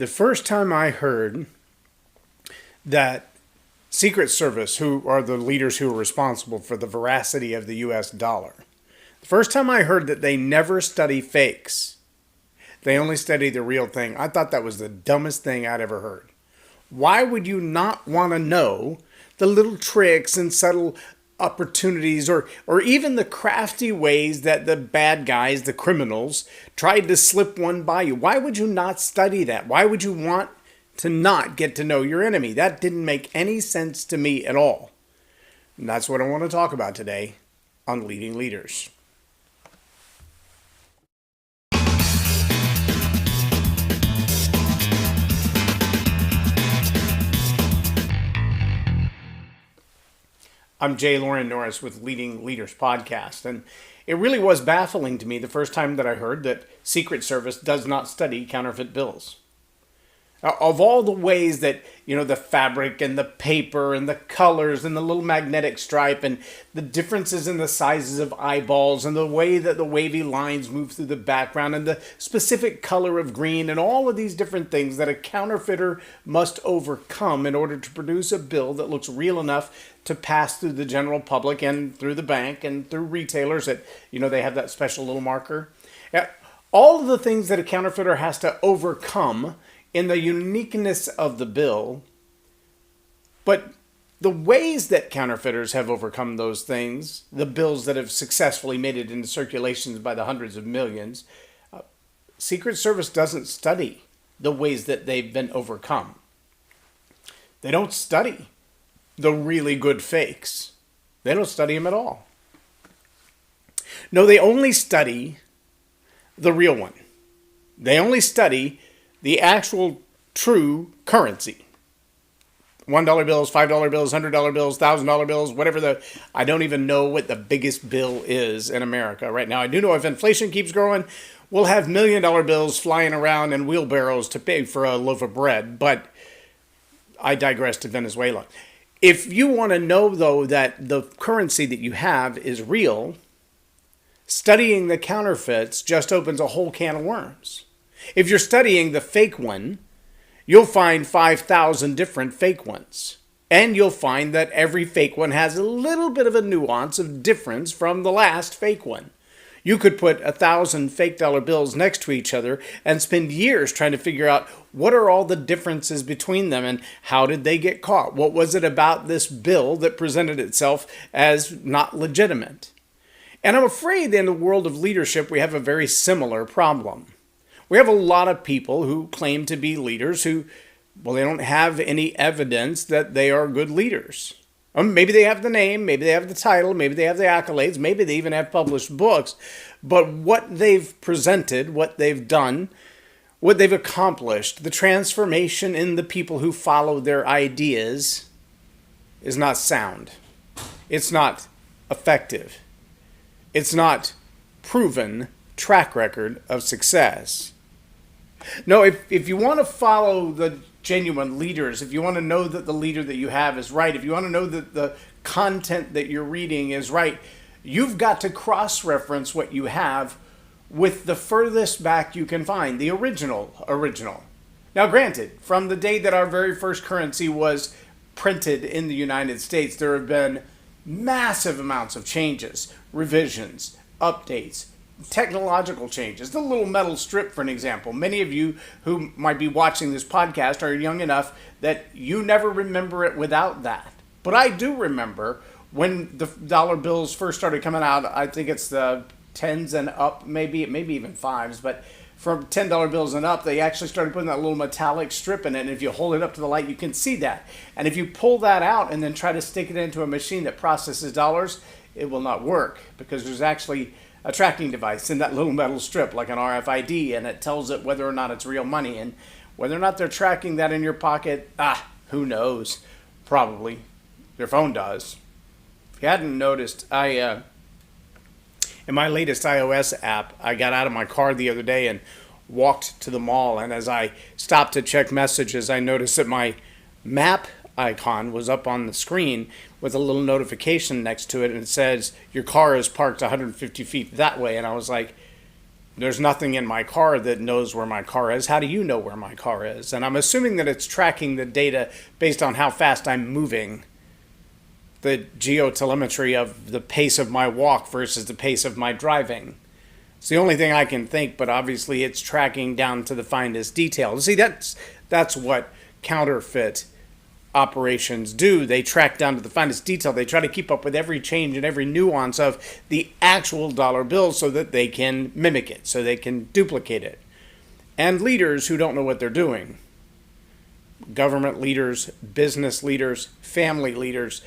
The first time I heard that Secret Service, who are the leaders who are responsible for the veracity of the US dollar, the first time I heard that they never study fakes, they only study the real thing, I thought that was the dumbest thing I'd ever heard. Why would you not want to know the little tricks and subtle opportunities or even the crafty ways that the bad guys, the criminals, tried to slip one by you? Why would you not study that? Why would you want to not get to know your enemy? That didn't make any sense to me at all. And that's what I want to talk about today on Leading Leaders. I'm J Loren Norris with Leading Leaders Podcast, and it really was baffling to me the first time that I heard that Secret Service does not study counterfeit bills. Of all the ways that, the fabric and the paper and the colors and the little magnetic stripe and the differences in the sizes of eyeballs and the way that the wavy lines move through the background and the specific color of green and all of these different things that a counterfeiter must overcome in order to produce a bill that looks real enough to pass through the general public and through the bank and through retailers that, they have that special little marker. All of the things that a counterfeiter has to overcome in the uniqueness of the bill, but the ways that counterfeiters have overcome those things, the bills that have successfully made it into circulations by the hundreds of millions, Secret Service doesn't study the ways that they've been overcome. They don't study the really good fakes. They don't study them at all. No, they only study the real one. They only study the actual true currency. $1 bills, $5 bills, $100 bills, $1,000 bills, whatever I don't even know what the biggest bill is in America right now. I do know if inflation keeps growing, we'll have $1 million bills flying around in wheelbarrows to pay for a loaf of bread. But I digress to Venezuela. If you want to know, though, that the currency that you have is real, studying the counterfeits just opens a whole can of worms. If you're studying the fake one, you'll find 5,000 different fake ones. And you'll find that every fake one has a little bit of a nuance of difference from the last fake one. You could put 1,000 fake dollar bills next to each other and spend years trying to figure out what are all the differences between them and how did they get caught? What was it about this bill that presented itself as not legitimate? And I'm afraid in the world of leadership, we have a very similar problem. We have a lot of people who claim to be leaders who, they don't have any evidence that they are good leaders. Maybe they have the name, maybe they have the title, maybe they have the accolades, maybe they even have published books. But what they've presented, what they've done, what they've accomplished, the transformation in the people who follow their ideas is not sound. It's not effective. It's not proven track record of success. No, if you want to follow the genuine leaders, if you want to know that the leader that you have is right, if you want to know that the content that you're reading is right, you've got to cross-reference what you have with the furthest back you can find, the original. Now, granted, from the day that our very first currency was printed in the United States, there have been massive amounts of changes, revisions, updates, technological changes. The little metal strip, for an example. Many of you who might be watching this podcast are young enough that you never remember it without that. But I do remember when the dollar bills first started coming out. I think it's the 10s and up, maybe even 5s, but from $10 bills and up, they actually started putting that little metallic strip in it, and if you hold it up to the light, you can see that. And if you pull that out and then try to stick it into a machine that processes dollars, it will not work, because there's actually a tracking device in that little metal strip, like an RFID, and it tells it whether or not it's real money. And whether or not they're tracking that in your pocket, who knows? Probably. Your phone does. If you hadn't noticed, in my latest iOS app, I got out of my car the other day and walked to the mall, and as I stopped to check messages, I noticed that my map icon was up on the screen with a little notification next to it, and it says your car is parked 150 feet that way. And I was like, There's nothing in my car that knows where my car is. How do you know where my car is? And I'm assuming that it's tracking the data based on how fast I'm moving, the geotelemetry of the pace of my walk versus the pace of my driving. It's the only thing I can think, but obviously it's tracking down to the finest detail. See, that's what counterfeit operations do. They track down to the finest detail. They try to keep up with every change and every nuance of the actual dollar bill so that they can mimic it, so they can duplicate it. And leaders who don't know what they're doing, government leaders, business leaders, family leaders,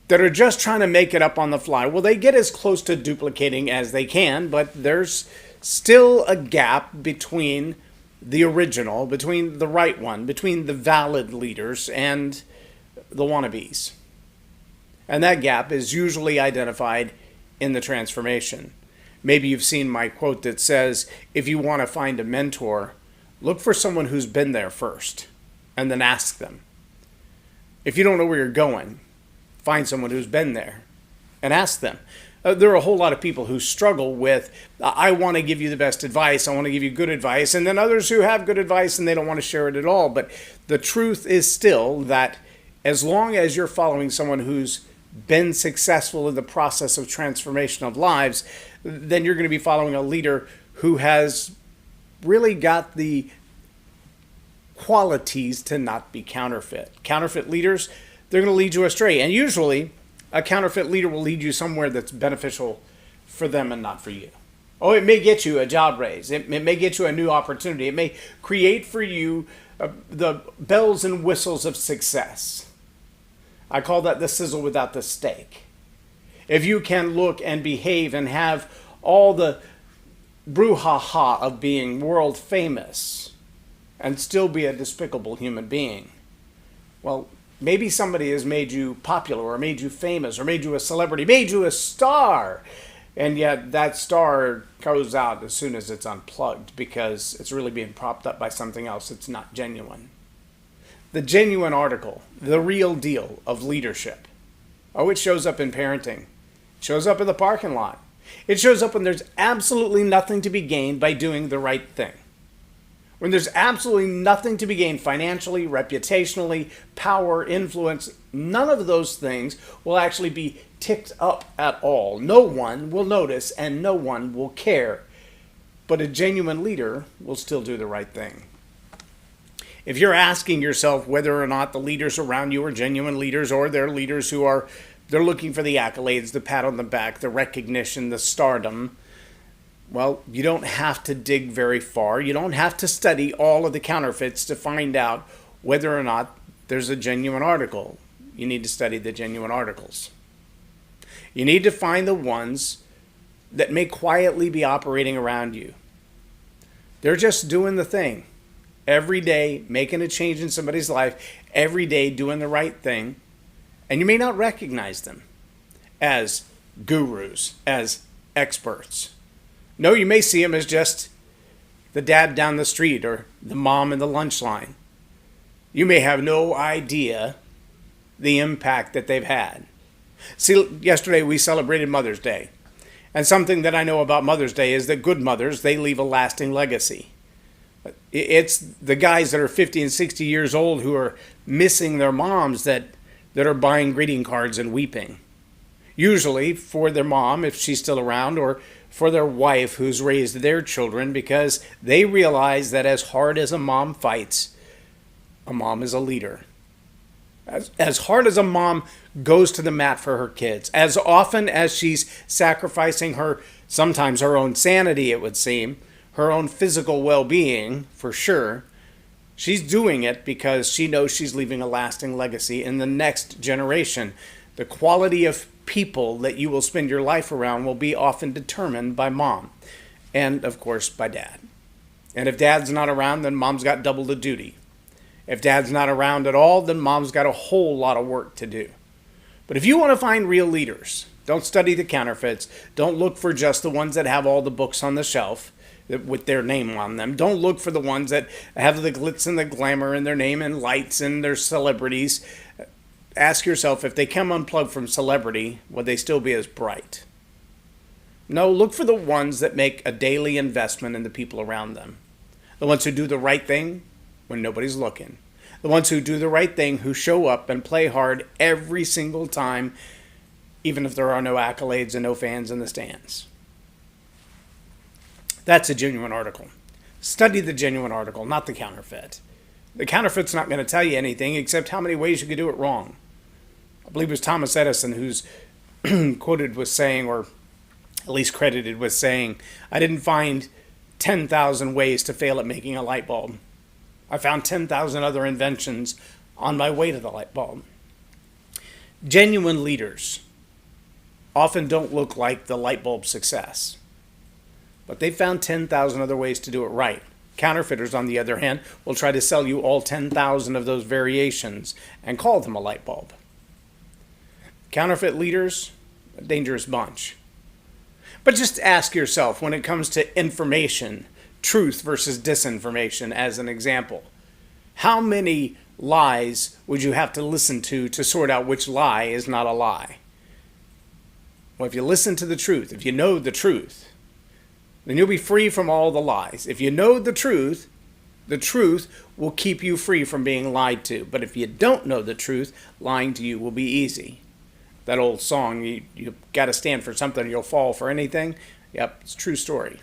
that are just trying to make it up on the fly, well, they get as close to duplicating as they can, but there's still a gap between the original, between the right one, between the valid leaders and the wannabes. And that gap is usually identified in the transformation. Maybe you've seen my quote that says, if you want to find a mentor, look for someone who's been there first, and then ask them. If you don't know where you're going, find someone who's been there and ask them. There are a whole lot of people who struggle with, I want to give you the best advice, I want to give you good advice, and then others who have good advice and they don't want to share it at all. But the truth is still that as long as you're following someone who's been successful in the process of transformation of lives, then you're going to be following a leader who has really got the qualities to not be counterfeit. Counterfeit leaders, they're going to lead you astray. And usually, a counterfeit leader will lead you somewhere that's beneficial for them and not for you. Oh, it may get you a job raise. It may get you a new opportunity. It may create for you the bells and whistles of success. I call that the sizzle without the steak. If you can look and behave and have all the brouhaha of being world famous and still be a despicable human being, well, maybe somebody has made you popular or made you famous or made you a celebrity, made you a star, and yet that star goes out as soon as it's unplugged because it's really being propped up by something else that's not genuine. The genuine article, the real deal of leadership. Oh, it shows up in parenting. It shows up in the parking lot. It shows up when there's absolutely nothing to be gained by doing the right thing. When there's absolutely nothing to be gained financially, reputationally, power, influence, none of those things will actually be ticked up at all. No one will notice and no one will care. But a genuine leader will still do the right thing. If you're asking yourself whether or not the leaders around you are genuine leaders or they're leaders who they're looking for the accolades, the pat on the back, the recognition, the stardom, well, you don't have to dig very far. You don't have to study all of the counterfeits to find out whether or not there's a genuine article. You need to study the genuine articles. You need to find the ones that may quietly be operating around you. They're just doing the thing. Every day, making a change in somebody's life. Every day, doing the right thing. And you may not recognize them as gurus, as experts. No, you may see them as just the dad down the street or the mom in the lunch line. You may have no idea the impact that they've had. See, yesterday we celebrated Mother's Day. And something that I know about Mother's Day is that good mothers, they leave a lasting legacy. It's the guys that are 50 and 60 years old who are missing their moms that are buying greeting cards and weeping. Usually for their mom, if she's still around, or for their wife who's raised their children, because they realize that as hard as a mom fights, a mom is a leader. As hard as a mom goes to the mat for her kids, as often as she's sacrificing sometimes her own sanity, it would seem, her own physical well-being, for sure, she's doing it because she knows she's leaving a lasting legacy in the next generation. The quality of people that you will spend your life around will be often determined by mom and, of course, by dad. And if dad's not around, then mom's got double the duty. If dad's not around at all, then mom's got a whole lot of work to do. But if you want to find real leaders, don't study the counterfeits. Don't look for just the ones that have all the books on the shelf with their name on them. Don't look for the ones that have the glitz and the glamour in their name and lights and their celebrities. Ask yourself, if they come unplugged from celebrity, would they still be as bright? No, look for the ones that make a daily investment in the people around them. The ones who do the right thing when nobody's looking. The ones who do the right thing, who show up and play hard every single time, even if there are no accolades and no fans in the stands. That's a genuine article. Study the genuine article, not the counterfeit. The counterfeit's not going to tell you anything except how many ways you could do it wrong. I believe it was Thomas Edison who's quoted with saying, or at least credited with saying, I didn't find 10,000 ways to fail at making a light bulb. I found 10,000 other inventions on my way to the light bulb. Genuine leaders often don't look like the light bulb success, but they found 10,000 other ways to do it right. Counterfeiters, on the other hand, will try to sell you all 10,000 of those variations and call them a light bulb. Counterfeit leaders, a dangerous bunch. But just ask yourself, when it comes to information, truth versus disinformation as an example, how many lies would you have to listen to sort out which lie is not a lie? Well, if you listen to the truth, if you know the truth, then you'll be free from all the lies. If you know the truth will keep you free from being lied to. But if you don't know the truth, lying to you will be easy. That old song, you got to stand for something or you'll fall for anything. Yep, it's a true story.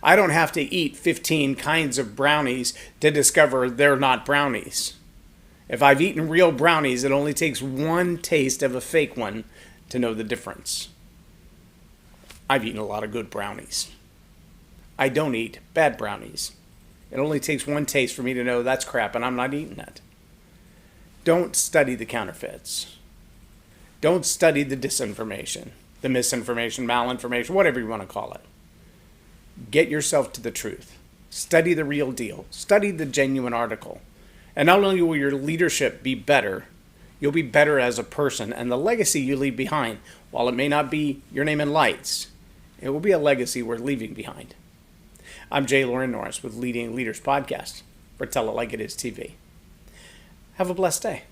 I don't have to eat 15 kinds of brownies to discover they're not brownies. If I've eaten real brownies, it only takes one taste of a fake one to know the difference. I've eaten a lot of good brownies. I don't eat bad brownies. It only takes one taste for me to know that's crap and I'm not eating it. Don't study the counterfeits. Don't study the disinformation, the misinformation, malinformation, whatever you want to call it. Get yourself to the truth. Study the real deal. Study the genuine article. And not only will your leadership be better, you'll be better as a person. And the legacy you leave behind, while it may not be your name in lights, it will be a legacy worth leaving behind. I'm J Loren Norris with Leading Leaders Podcast for Tell It Like It Is TV. Have a blessed day.